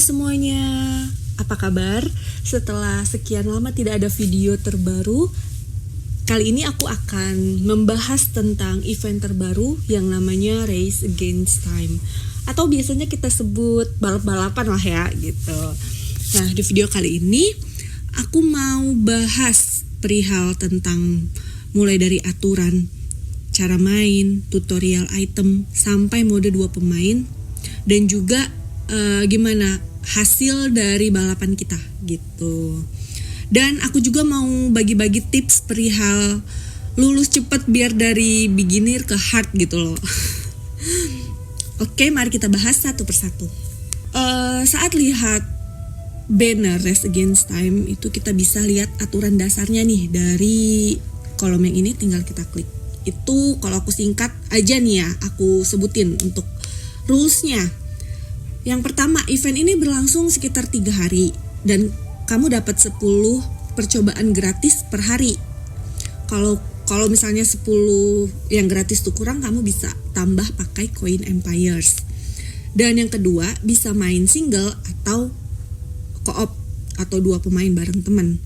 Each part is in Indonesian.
semuanya, apa kabar? Setelah sekian lama tidak ada video terbaru, kali ini aku akan membahas tentang event terbaru yang namanya Race Against Time, atau biasanya kita sebut balap-balapan lah ya gitu. Nah, di video kali ini aku mau bahas perihal tentang mulai dari aturan, cara main, tutorial item, sampai mode 2 pemain, dan juga gimana hasil dari balapan kita gitu. Dan aku juga mau bagi-bagi tips perihal lulus cepat biar dari beginner ke hard gitu loh. Oke, mari kita bahas satu persatu. Saat lihat banner Race Against Time itu kita bisa lihat aturan dasarnya nih dari kolom yang ini, tinggal kita klik. Itu kalau aku singkat aja nih ya, aku sebutin untuk rulesnya. Yang pertama, event ini berlangsung sekitar 3 hari dan kamu dapat 10 percobaan gratis per hari. Kalau misalnya 10 yang gratis tuh kurang, kamu bisa tambah pakai Coin Empires. Dan yang kedua, bisa main single atau co-op atau 2 pemain bareng teman.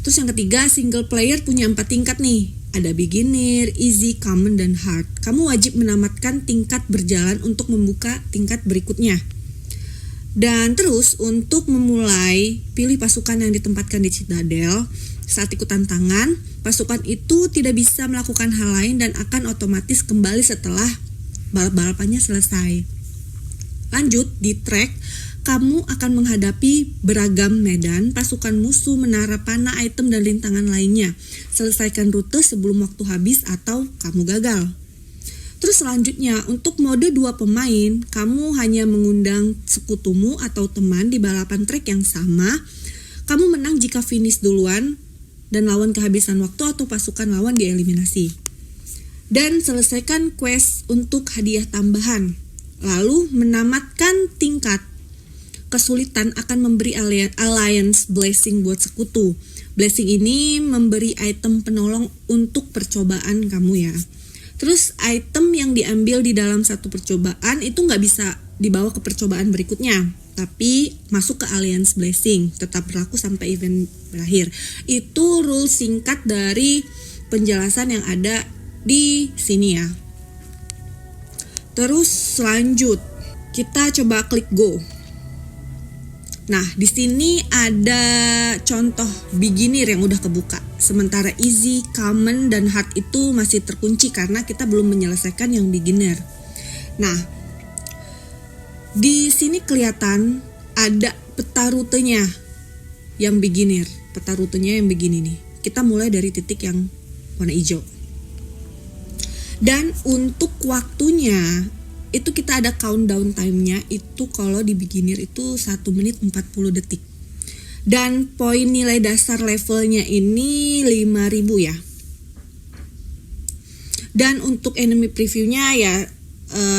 Terus yang ketiga, single player punya 4 tingkat nih. Ada beginner, easy, common, dan hard. Kamu wajib menamatkan tingkat berjalan untuk membuka tingkat berikutnya. Dan terus untuk memulai, pilih pasukan yang ditempatkan di Citadel. Saat ikut tantangan, pasukan itu tidak bisa melakukan hal lain dan akan otomatis kembali setelah balap-balapannya selesai. Lanjut, di track, kamu akan menghadapi beragam medan, pasukan musuh, menara panah, item, dan rintangan lainnya. Selesaikan rute sebelum waktu habis atau kamu gagal. Terus selanjutnya, untuk mode 2 pemain, kamu hanya mengundang sekutumu atau teman di balapan track yang sama. Kamu menang jika finish duluan dan lawan kehabisan waktu atau pasukan lawan dieliminasi. Dan selesaikan quest untuk hadiah tambahan. Lalu menamatkan tingkat. Kesulitan akan memberi alliance blessing buat sekutu. Blessing ini memberi item penolong untuk percobaan kamu ya. Terus item yang diambil di dalam satu percobaan itu nggak bisa dibawa ke percobaan berikutnya, tapi masuk ke alliance blessing, tetap berlaku sampai event berakhir. Itu rule singkat dari penjelasan yang ada di sini ya. Terus lanjut, kita coba klik go. Nah, di sini ada contoh beginner yang udah kebuka. Sementara easy, common, dan hard itu masih terkunci karena kita belum menyelesaikan yang beginner. Nah, di sini kelihatan ada peta rutenya yang beginner. Peta rutenya yang begini nih. Kita mulai dari titik yang warna hijau. Dan untuk waktunya itu kita ada countdown time-nya, itu kalau di beginner itu 1 menit 40 detik. Dan poin nilai dasar levelnya ini 5.000 ya. Dan untuk enemy previewnya ya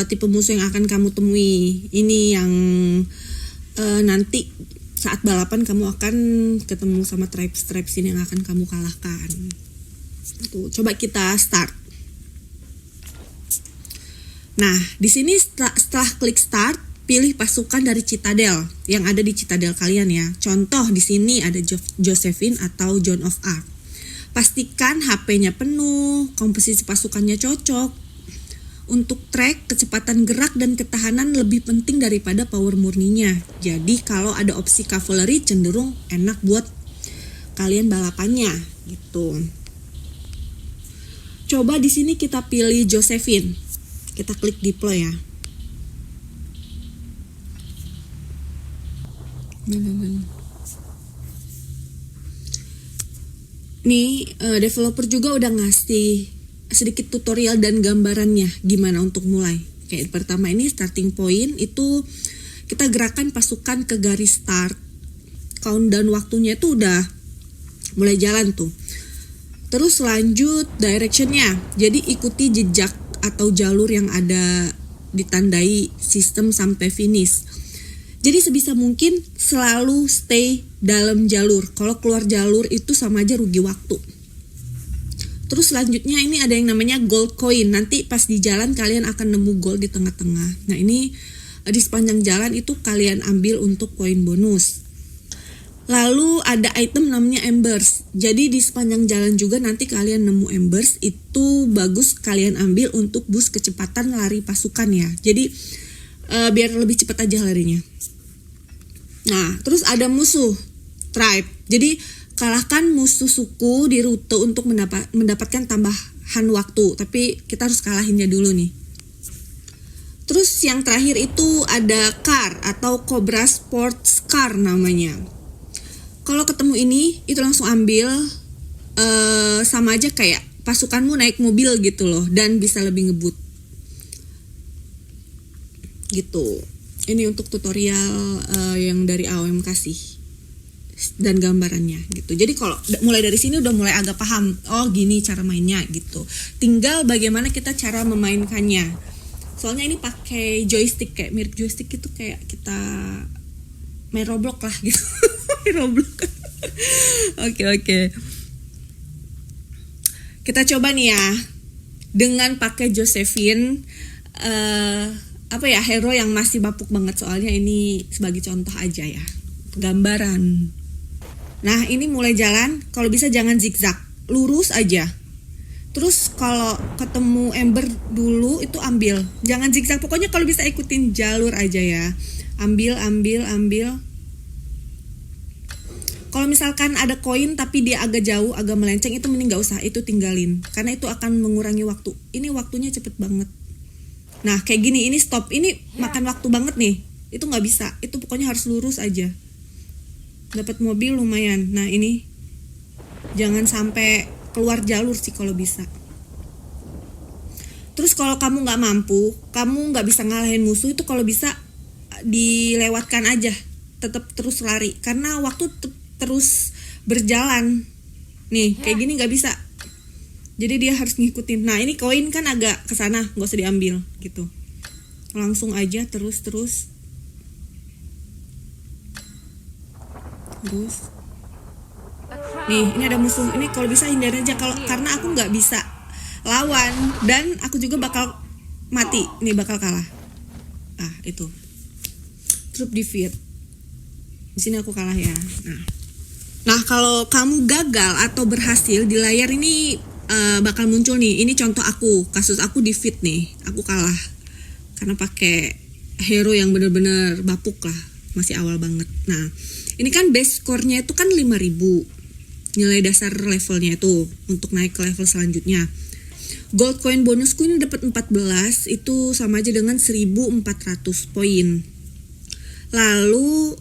tipe musuh yang akan kamu temui. Ini yang nanti saat balapan kamu akan ketemu sama tribes ini yang akan kamu kalahkan. Tuh, coba kita start. Nah, di sini setelah klik start, pilih pasukan dari Citadel yang ada di Citadel kalian ya. Contoh di sini ada Josephine atau Joan of Arc. Pastikan HP-nya penuh, komposisi pasukannya cocok. Untuk track, kecepatan gerak dan ketahanan lebih penting daripada power murninya. Jadi kalau ada opsi cavalry cenderung enak buat kalian balapannya gitu. Coba di sini kita pilih Josephine. Kita klik deploy ya. Nih, developer juga udah ngasih sedikit tutorial dan gambarannya gimana untuk mulai. Kayak pertama ini starting point itu kita gerakan pasukan ke garis start. Countdown waktunya itu udah mulai jalan tuh. Terus lanjut directionnya. Jadi ikuti jejak atau jalur yang ada ditandai sistem sampai finish. Jadi sebisa mungkin selalu stay dalam jalur. Kalau keluar jalur itu sama aja rugi waktu. Terus selanjutnya ini ada yang namanya gold coin. Nanti pas di jalan kalian akan nemu gold di tengah-tengah. Nah ini di sepanjang jalan itu kalian ambil untuk koin bonus. Lalu ada item namanya embers. Jadi di sepanjang jalan juga nanti kalian nemu embers, itu bagus kalian ambil untuk boost kecepatan lari pasukan ya. Jadi biar lebih cepat aja larinya. Nah, terus ada musuh tribe. Jadi kalahkan musuh suku di rute untuk mendapatkan tambahan waktu. Tapi kita harus kalahinnya dulu nih. Terus yang terakhir itu ada car atau Cobra Sports Car namanya. Kalau ketemu ini, itu langsung ambil, sama aja kayak pasukanmu naik mobil gitu loh, dan bisa lebih ngebut. Gitu. Ini untuk tutorial yang dari AOM kasih dan gambarannya gitu. Jadi kalau mulai dari sini udah mulai agak paham, oh gini cara mainnya gitu. Tinggal bagaimana kita cara memainkannya. Soalnya ini pakai joystick, kayak mirip joystick itu kayak kita main Roblox lah gitu. Roblox. Oke. Kita coba nih ya dengan pakai Josephine, hero yang masih bapuk banget, soalnya ini sebagai contoh aja ya, gambaran. Nah, ini mulai jalan, kalau bisa jangan zigzag, lurus aja. Terus kalau ketemu ember dulu itu ambil, jangan zigzag, pokoknya kalau bisa ikutin jalur aja ya. Ambil. Kalau misalkan ada koin tapi dia agak jauh, agak melenceng, itu mending gak usah, itu tinggalin. Karena itu akan mengurangi waktu. Ini waktunya cepet banget. Nah kayak gini, ini stop, ini makan waktu banget nih. Itu gak bisa, itu pokoknya harus lurus aja. Dapat mobil lumayan. Nah ini, jangan sampai keluar jalur sih kalau bisa. Terus kalau kamu gak mampu, kamu gak bisa ngalahin musuh, itu kalau bisa dilewatkan aja. Tetap terus lari, karena waktu terus berjalan nih kayak gini nggak bisa, jadi dia harus ngikutin. Nah ini koin kan agak kesana, nggak usah diambil gitu, langsung aja terus nih. Ini ada musuh, ini kalau bisa hindari aja, karena aku nggak bisa lawan dan aku juga bakal mati nih, bakal kalah. Itu troop defeat, di sini aku kalah ya. Nah kalau kamu gagal atau berhasil, di layar ini bakal muncul nih. Ini contoh aku, kasus aku defeat nih, aku kalah karena pakai hero yang bener-bener bapuk lah, masih awal banget. Nah ini kan base score-nya itu kan 5.000, nilai dasar levelnya itu untuk naik ke level selanjutnya. Gold coin bonusku ini dapat 14, itu sama aja dengan 1.400 poin. Lalu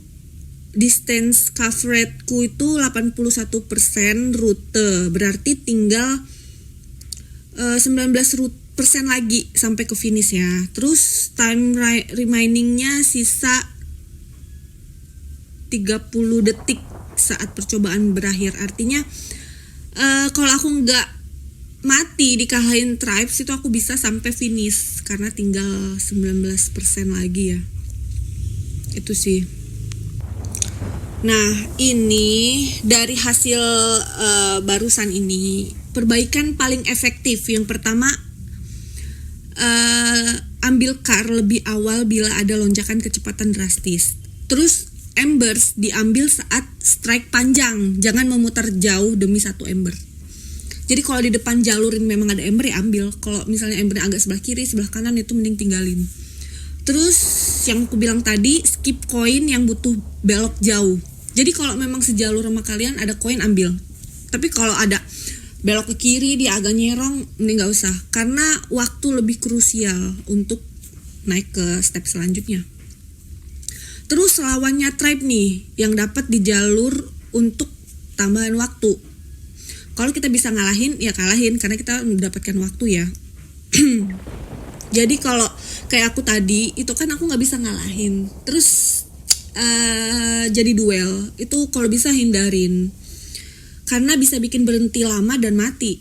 distance coveredku itu 81% rute, berarti tinggal 19% lagi sampai ke finish ya. Terus time remainingnya sisa 30 detik saat percobaan berakhir. Artinya kalau aku nggak mati dikalahin tribes, itu aku bisa sampai finish karena tinggal 19% lagi ya. Itu sih. Nah ini dari hasil barusan ini, perbaikan paling efektif yang pertama, ambil car lebih awal bila ada lonjakan kecepatan drastis. Terus embers diambil saat strike panjang, jangan memutar jauh demi satu ember. Jadi kalau di depan jalur ini memang ada ember ya ambil, kalau misalnya embernya agak sebelah kiri, sebelah kanan, itu mending tinggalin. Terus yang aku bilang tadi, skip koin yang butuh belok jauh. Jadi kalau memang sejalur sama kalian ada koin ambil. Tapi kalau ada belok ke kiri dia agak nyerong, mending gak usah. Karena waktu lebih krusial untuk naik ke step selanjutnya. Terus lawannya tribe nih yang dapat di jalur untuk tambahan waktu. Kalau kita bisa ngalahin, ya kalahin karena kita mendapatkan waktu ya. Jadi kalau kayak aku tadi, itu kan aku nggak bisa ngalahin. Terus jadi duel, itu kalau bisa hindarin. Karena bisa bikin berhenti lama dan mati.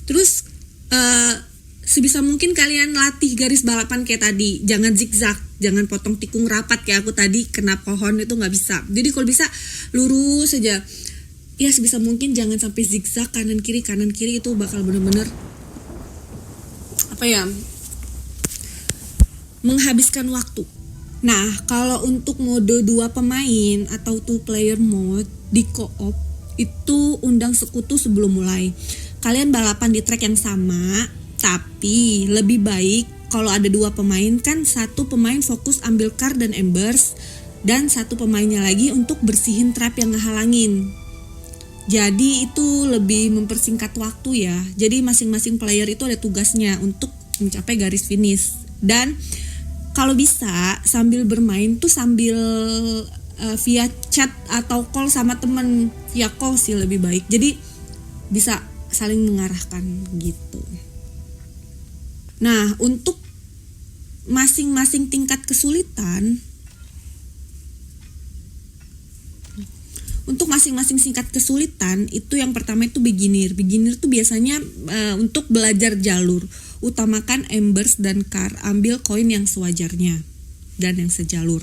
Terus sebisa mungkin kalian latih garis balapan kayak tadi. Jangan zigzag, jangan potong tikung rapat kayak aku tadi kena pohon, itu nggak bisa. Jadi kalau bisa lurus saja. Ya sebisa mungkin jangan sampai zigzag kanan kiri, itu bakal bener-bener menghabiskan waktu. Nah, kalau untuk mode 2 pemain atau 2 player mode di co-op itu undang sekutu sebelum mulai. Kalian balapan di track yang sama, tapi lebih baik kalau ada 2 pemain kan, satu pemain fokus ambil car dan embers dan satu pemainnya lagi untuk bersihin trap yang ngehalangin. Jadi itu lebih mempersingkat waktu ya. Jadi masing-masing player itu ada tugasnya untuk mencapai garis finish. Dan kalau bisa sambil bermain tuh sambil via chat atau call sama temen, via call sih lebih baik. Jadi bisa saling mengarahkan gitu. Nah, untuk masing-masing tingkat kesulitan, itu yang pertama itu beginner. Beginner tuh biasanya untuk belajar jalur, utamakan embers dan car, ambil koin yang sewajarnya dan yang sejalur.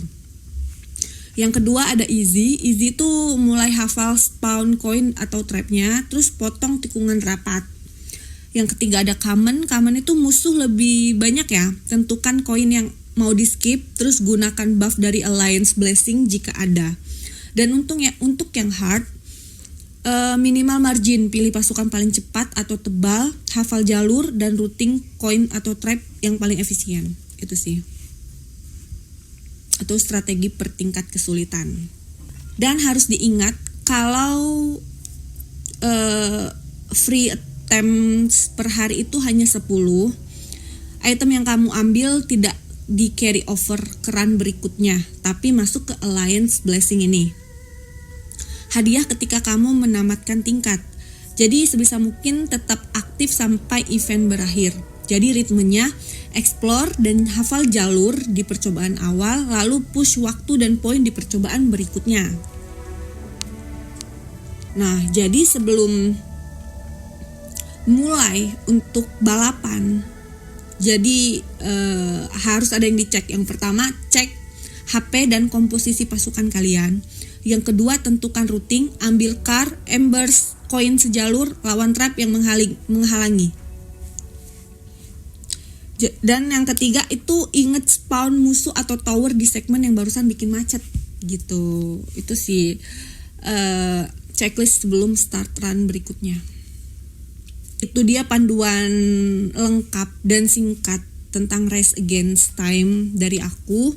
Yang kedua ada easy. Easy tuh mulai hafal spawn koin atau trapnya, terus potong tikungan rapat. Yang ketiga ada common. Common itu musuh lebih banyak ya, tentukan koin yang mau di skip, terus gunakan buff dari alliance blessing jika ada. Dan untuk yang hard, minimal margin, pilih pasukan paling cepat atau tebal, hafal jalur, dan routing koin atau trap yang paling efisien. Itu sih. Atau strategi per tingkat kesulitan. Dan harus diingat kalau free attempts per hari itu hanya 10. Item yang kamu ambil tidak di carry over ke run berikutnya, tapi masuk ke alliance blessing ini. Hadiah ketika kamu menamatkan tingkat. Jadi sebisa mungkin tetap aktif sampai event berakhir. Jadi ritmenya explore dan hafal jalur di percobaan awal, lalu push waktu dan poin di percobaan berikutnya. Nah, jadi sebelum mulai untuk balapan, jadi harus ada yang dicek. Yang pertama, cek HP dan komposisi pasukan kalian. Yang kedua, tentukan routing, ambil car, embers, koin sejalur, lawan trap yang menghalangi. Dan yang ketiga itu inget spawn musuh atau tower di segmen yang barusan bikin macet gitu. Itu sih checklist sebelum start run berikutnya. Itu dia panduan lengkap dan singkat tentang Race Against Time dari aku.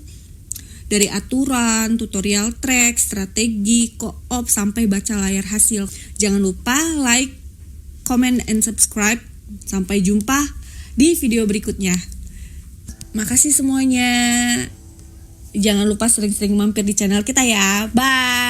Dari aturan, tutorial track, strategi, co-op, sampai baca layar hasil. Jangan lupa like, comment, and subscribe. Sampai jumpa di video berikutnya. Makasih semuanya. Jangan lupa sering-sering mampir di channel kita ya. Bye.